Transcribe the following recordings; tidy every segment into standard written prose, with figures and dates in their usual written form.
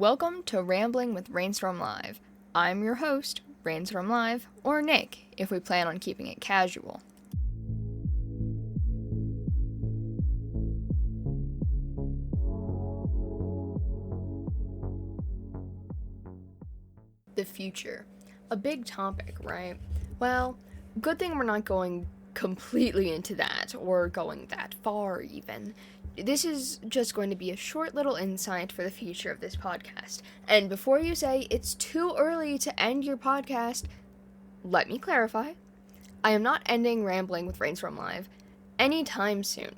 Welcome to Rambling with Rainstorm Live. I'm your host, Rainstorm Live, or Nick, if we plan on keeping it casual. The future. A big topic, right? Well, good thing we're not going completely into that, or going that far even. This is just going to be a short little insight for the future of this podcast. And before you say it's too early to end your podcast, let me clarify. I am not ending Rambling with Rainstorm Live anytime soon.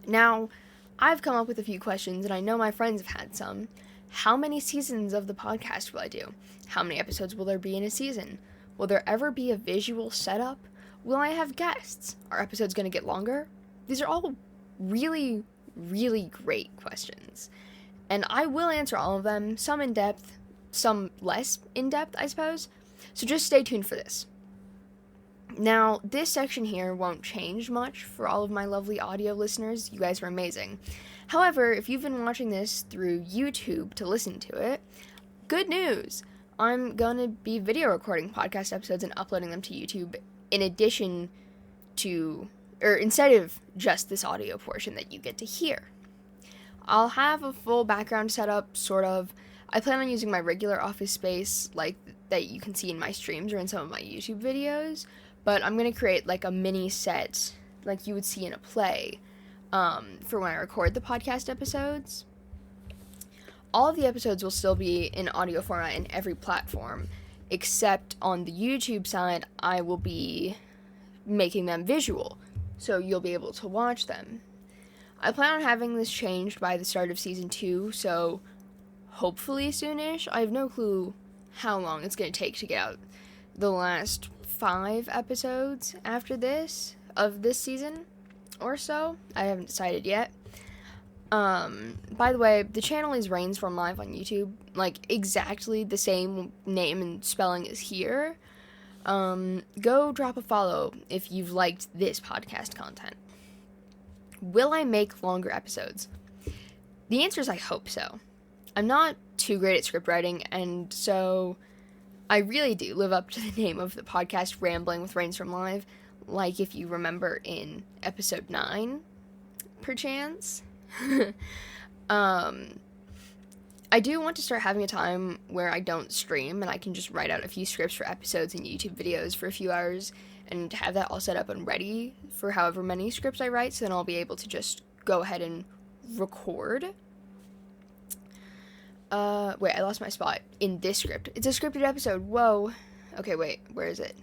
Now, I've come up with a few questions, and I know my friends have had some. How many seasons of the podcast will I do? How many episodes will there be in a season? Will there ever be a visual setup? Will I have guests? Are episodes going to get longer? These are all really, really great questions. And I will answer all of them, some in depth, some less in depth, I suppose. So just stay tuned for this. Now, this section here won't change much for all of my lovely audio listeners. You guys are amazing. However, if you've been watching this through YouTube to listen to it, good news! I'm gonna be video recording podcast episodes and uploading them to YouTube instead of just this audio portion that you get to hear. I'll have a full background setup, sort of. I plan on using my regular office space, like that you can see in my streams or in some of my YouTube videos, but I'm gonna create like a mini set, like you would see in a play, for when I record the podcast episodes. All of the episodes will still be in audio format in every platform, except on the YouTube side, I will be making them visual, so you'll be able to watch them. I plan on having this changed by the start of Season 2, so hopefully soonish. I have no clue how long it's going to take to get out the last 5 episodes after this, of this season, or so. I haven't decided yet. By the way, the channel is Rainstorm Live on YouTube, like exactly the same name and spelling as here. Go drop a follow if you've liked this podcast content. Will I make longer episodes? The answer is I hope so. I'm not too great at script writing, and so I really do live up to the name of the podcast, Rambling with Rainstorm Live, like if you remember in episode 9, perchance. I do want to start having a time where I don't stream and I can just write out a few scripts for episodes and YouTube videos for a few hours and have that all set up and ready for however many scripts I write, so then I'll be able to just go ahead and record. Wait, I lost my spot in this script. It's a scripted episode. Whoa. Okay, wait, where is it?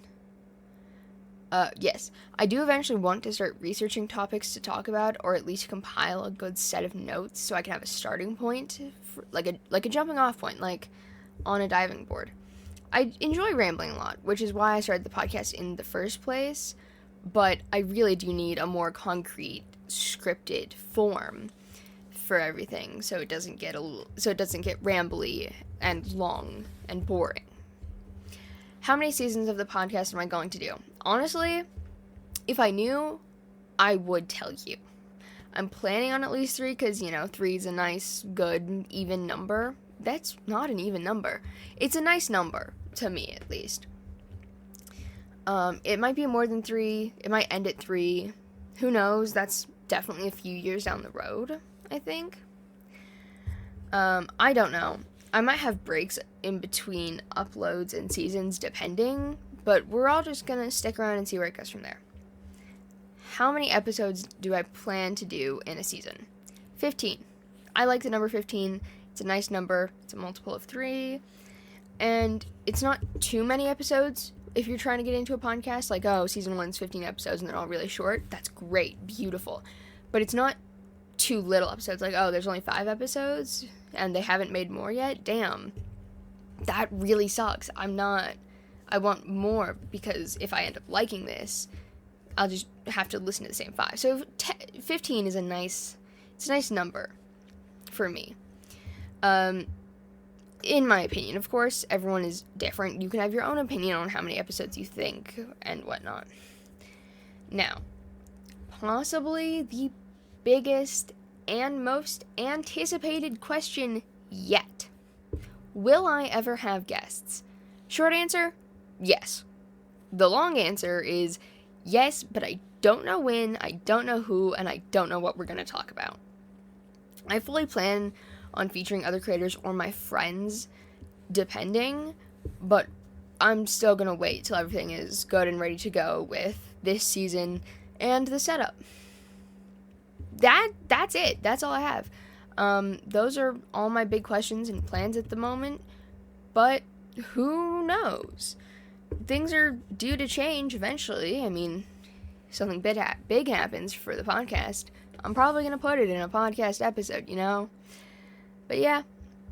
Yes. I do eventually want to start researching topics to talk about, or at least compile a good set of notes so I can have a starting point, like a jumping off point, like on a diving board. I enjoy rambling a lot, which is why I started the podcast in the first place, but I really do need a more concrete, scripted form for everything, so it doesn't get rambly and long and boring. How many seasons of the podcast am I going to do? Honestly, if I knew, I would tell you. I'm planning on at least 3 because, 3 is a nice, good, even number. That's not an even number. It's a nice number, to me at least. It might be more than 3. It might end at 3. Who knows? That's definitely a few years down the road, I think. I don't know. I might have breaks in between uploads and seasons, depending, but we're all just gonna stick around and see where it goes from there. How many episodes do I plan to do in a season? 15. I like the number 15. It's a nice number. It's a multiple of 3. And it's not too many episodes if you're trying to get into a podcast. Like, oh, season 1's 15 episodes and they're all really short. That's great. Beautiful. But it's not too little episodes. Like, oh, there's only 5 episodes and they haven't made more yet. Damn. That really sucks. I want more, because if I end up liking this, I'll just have to listen to the same 5. So 15 is a nice number for me. In my opinion, of course, everyone is different. You can have your own opinion on how many episodes you think and whatnot. Now, possibly the biggest and most anticipated question yet. Will I ever have guests? Short answer, yes. The long answer is yes, but I don't know when, I don't know who, and I don't know what we're going to talk about. I fully plan on featuring other creators or my friends, depending, but I'm still going to wait till everything is good and ready to go with this season and the setup. That's it. That's all I have. Those are all my big questions and plans at the moment, but who knows? Things are due to change eventually. I mean, something big happens for the podcast, I'm probably going to put it in a podcast episode, you know? But yeah,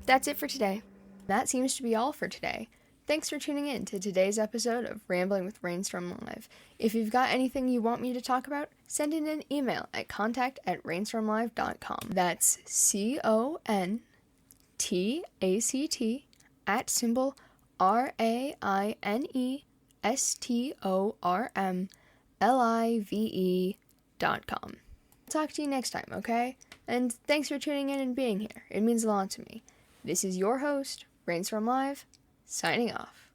that's it for today. That seems to be all for today. Thanks for tuning in to today's episode of Rambling with Rainstorm Live. If you've got anything you want me to talk about, send in an email at contact@rainstormlive.com. That's contact@RainstormLive.com. Talk to you next time, okay? And thanks for tuning in and being here. It means a lot to me. This is your host, Rainstorm Live, signing off.